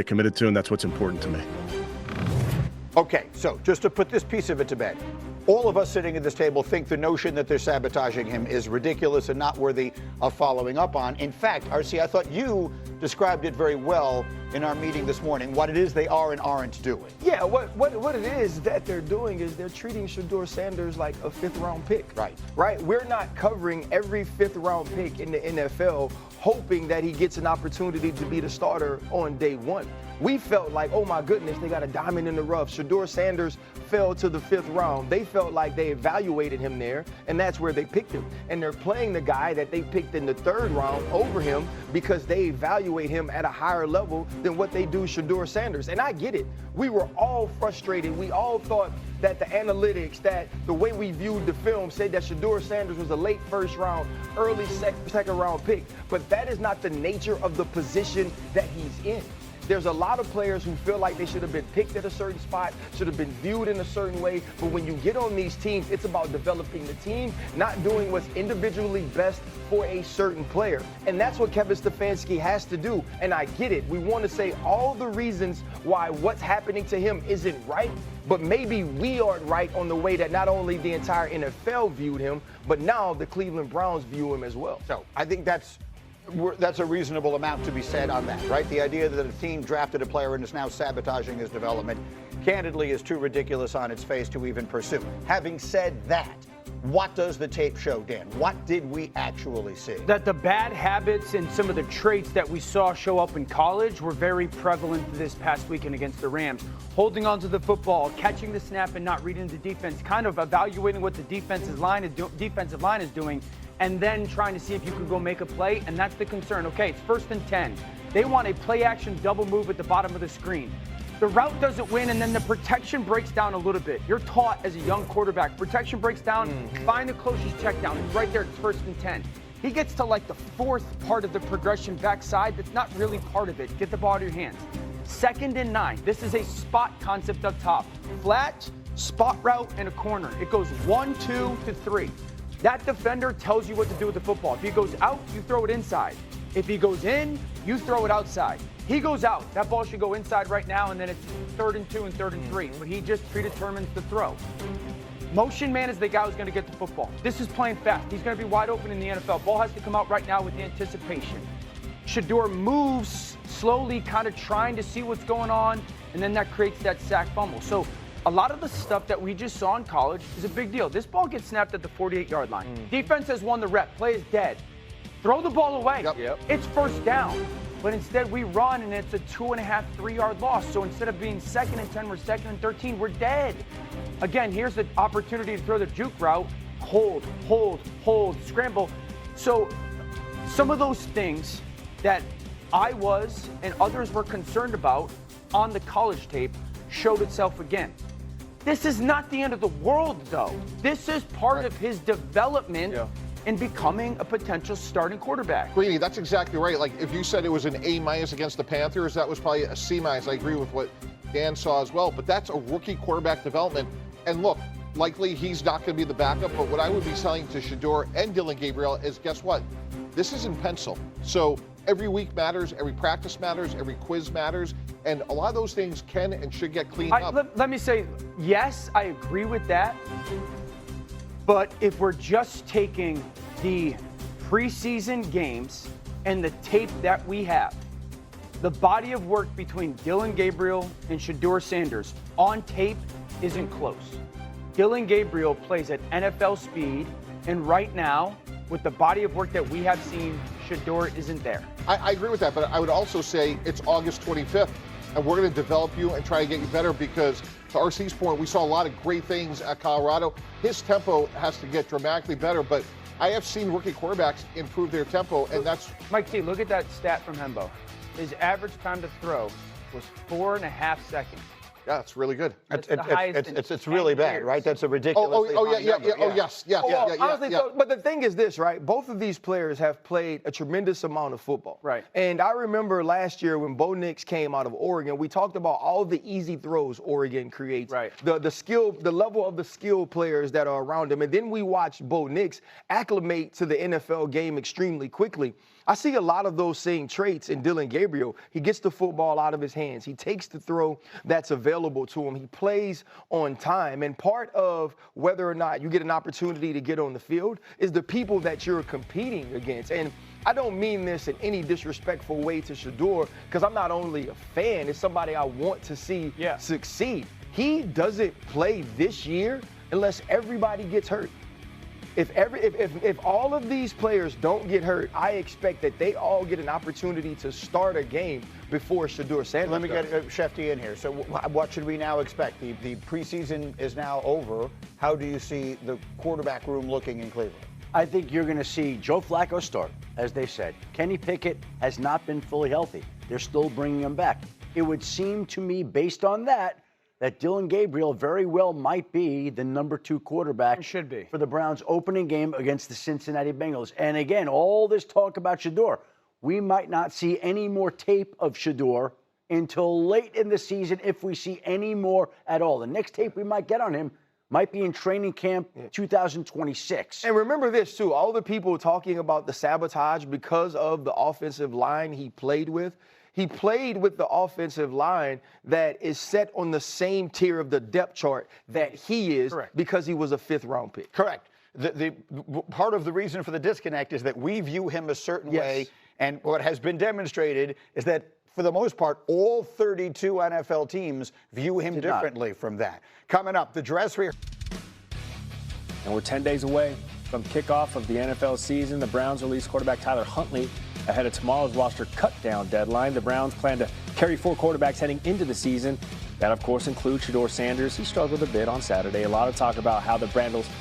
committed to, and that's what's important to me. Okay, so just to put this piece of it to bed, all of us sitting at this table think the notion that they're sabotaging him is ridiculous and not worthy of following up on. In fact, RC, I thought you described it very well in our meeting this morning, what it is they are and aren't doing. Yeah, what it is that they're doing is they're treating Shedeur Sanders like a fifth-round pick. Right? We're not covering every fifth-round pick in the NFL hoping that he gets an opportunity to be the starter on day one. We felt like, oh my goodness, they got a diamond in the rough. Shedeur Sanders fell to the fifth round. They felt like they evaluated him there, and that's where they picked him. And they're playing the guy that they picked in the third round over him because they evaluate him at a higher level than what they do Shedeur Sanders. And I get it. We were all frustrated. We all thought that the analytics, that the way we viewed the film said that Shedeur Sanders was a late first round, early second round pick. But that is not the nature of the position that he's in. There's a lot of players who feel like they should have been picked at a certain spot, should have been viewed in a certain way. But when you get on these teams, it's about developing the team, not doing what's individually best for a certain player. And that's what Kevin Stefanski has to do. And I get it. We want to say all the reasons why what's happening to him isn't right, but maybe we aren't right on the way that not only the entire NFL viewed him, but now the Cleveland Browns view him as well. So I think that's a reasonable amount to be said on that, right? The idea that a team drafted a player and is now sabotaging his development, candidly, is too ridiculous on its face to even pursue. Having said that, what does the tape show, Dan? What did we actually see? That the bad habits and some of the traits that we saw show up in college were very prevalent this past weekend against the Rams. Holding onto the football, catching the snap and not reading the defense, kind of evaluating what the defensive line is doing, and then trying to see if you can go make a play, and that's the concern. Okay, it's 1st and 10. They want a play-action double move at the bottom of the screen. The route doesn't win, and then the protection breaks down a little bit. You're taught as a young quarterback, protection breaks down, find the closest check down. It's right there, it's 1st and 10. He gets to like the 4th part of the progression backside that's not really part of it. Get the ball out of your hands. 2nd and 9. This is a spot concept up top. Flat, spot route, and a corner. It goes 1, 2 to 3. That defender tells you what to do with the football. If he goes out, you throw it inside. If he goes in, you throw it outside. He goes out. That ball should go inside right now, and then it's 3rd and 2 and 3rd and 3. But he just predetermines the throw. Motion man is the guy who's going to get the football. This is playing fast. He's going to be wide open in the NFL. Ball has to come out right now with the anticipation. Shedeur moves slowly, kind of trying to see what's going on, and then that creates that sack fumble. So a lot of the stuff that we just saw in college is a big deal. This ball gets snapped at the 48-yard line. Defense has won the rep. Play is dead. Throw the ball away. Yep. It's 1st down. But instead we run, and it's a 2.5, 3-yard loss. So instead of being 2nd and 10, we're 2nd and 13. We're dead. Again, here's the opportunity to throw the juke route. Hold, scramble. So some of those things that I was and others were concerned about on the college tape showed itself again. This is not the end of the world, though. This is part of his development in becoming a potential starting quarterback. Greeny, that's exactly right. Like, if you said it was an A- against the Panthers, that was probably a C-. I agree with what Dan saw as well. But that's a rookie quarterback development. And look, likely he's not going to be the backup. But what I would be telling to Shedeur and Dillon Gabriel is, guess what? This is in pencil. So every week matters, every practice matters, every quiz matters. And a lot of those things can and should get cleaned up. Let me say, yes, I agree with that. But if we're just taking the preseason games and the tape that we have, the body of work between Dillon Gabriel and Shedeur Sanders on tape isn't close. Dillon Gabriel plays at NFL speed, and right now, with the body of work that we have seen, Shedeur isn't there. I agree with that, but I would also say it's August 25th, and we're going to develop you and try to get you better because, to RC's point, we saw a lot of great things at Colorado. His tempo has to get dramatically better, but I have seen rookie quarterbacks improve their tempo, and that's... Mike T, look at that stat from Hembo. His average time to throw was 4.5 seconds. Yeah, it's really good. It's really bad, right? That's a ridiculously high number. Honestly, but the thing is this, right? Both of these players have played a tremendous amount of football. Right. And I remember last year when Bo Nix came out of Oregon, we talked about all the easy throws Oregon creates. Right. The level of the skill players that are around him. And then we watched Bo Nix acclimate to the NFL game extremely quickly. I see a lot of those same traits in Dillon Gabriel. He gets the football out of his hands. He takes the throw that's available to him. He plays on time. And part of whether or not you get an opportunity to get on the field is the people that you're competing against. And I don't mean this in any disrespectful way to Shedeur, because I'm not only a fan, it's somebody I want to see succeed. He doesn't play this year unless everybody gets hurt. If all of these players don't get hurt, I expect that they all get an opportunity to start a game before Shedeur Sanders. Let me get Shefty in here. So what should we now expect? The preseason is now over. How do you see the quarterback room looking in Cleveland? I think you're going to see Joe Flacco start, as they said. Kenny Pickett has not been fully healthy. They're still bringing him back. It would seem to me, based on that Dillon Gabriel very well might be the number 2 quarterback for the Browns' opening game against the Cincinnati Bengals. And again, all this talk about Shedeur, we might not see any more tape of Shedeur until late in the season, if we see any more at all. The next tape we might get on him might be in training camp 2026. And remember this, too. All the people talking about the sabotage because of the offensive line he played with, he played with the offensive line that is set on the same tier of the depth chart that he is because he was a 5th-round pick. Correct. The part of the reason for the disconnect is that we view him a certain way, and what has been demonstrated is that for the most part, all 32 NFL teams view him differently from that. Coming up, the dress rehearsal. And we're 10 days away from kickoff of the NFL season. The Browns release quarterback Tyler Huntley ahead of tomorrow's roster cut-down deadline. The Browns plan to carry 4 quarterbacks heading into the season. That, of course, includes Shedeur Sanders. He struggled a bit on Saturday. A lot of talk about how the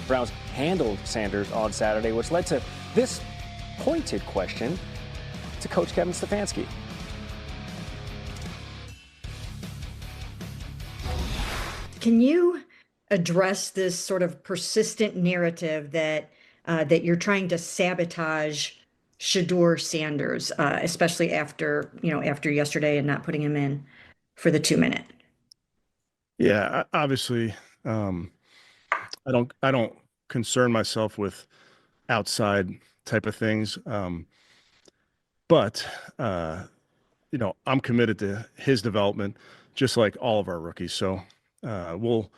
Browns handled Sanders on Saturday, which led to this pointed question to Coach Kevin Stefanski. Can you address this sort of persistent narrative that that you're trying to sabotage Shedeur Sanders, especially after yesterday and not putting him in for the 2-minute? Yeah, obviously, I don't concern myself with outside type of things, but I'm committed to his development, just like all of our rookies. So we'll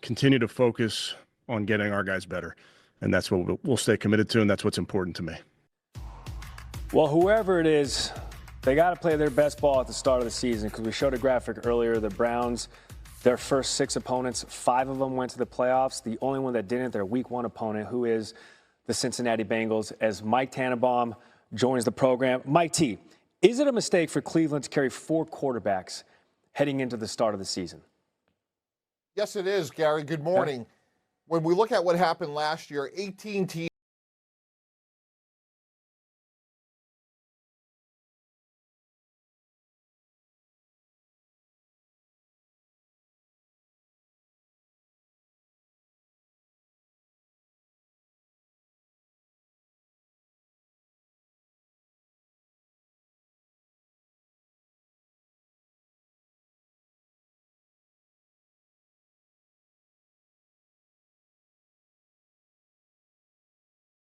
continue to focus on getting our guys better, and that's what we'll stay committed to, and that's what's important to me. Well, whoever it is, they got to play their best ball at the start of the season, because we showed a graphic earlier. The Browns, their first 6 opponents, 5 of them went to the playoffs. The only one that didn't, their week 1 opponent, who is the Cincinnati Bengals, as Mike Tannenbaum joins the program. Mike T, is it a mistake for Cleveland to carry 4 quarterbacks heading into the start of the season? Yes, it is, Gary. Good morning. When we look at what happened last year, 18 teams